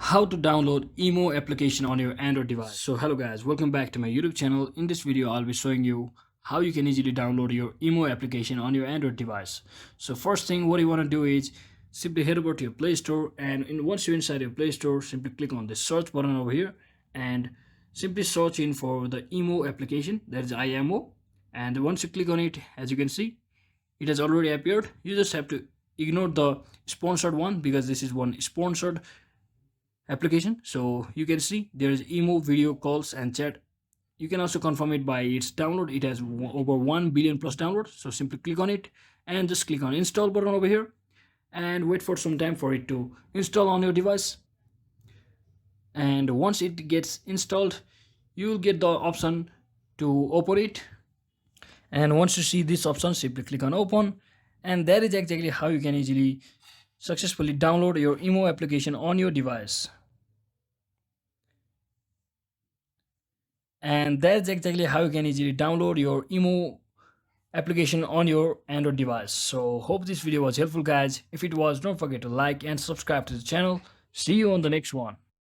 how to download Imo application on your Android device. So hello guys, welcome back to my YouTube channel. In this video I'll be showing you how you can easily download your Imo application on your Android device. So first thing what you want to do is simply head over to your Play Store, and once you're inside your Play Store, simply click on the search button over here and simply search in for the Imo application, that is IMO. And once you click on it, as you can see, it has already appeared. You just have to ignore the sponsored one because this is one sponsored application. So you can see there is Imo video calls and chat. You can also confirm it by its download. It has over 1 billion plus downloads. So simply click on it and just click on install button over here and wait for some time for it to install on your device. And once it gets installed, you will get the option to open it. And once you see this option, simply click on open, and that is exactly how you can easily successfully download your Imo application on your device. And that's exactly how you can easily download your Imo application on your Android device. So hope this video was helpful guys. If it was, don't forget to like and subscribe to the channel. See you on the next one.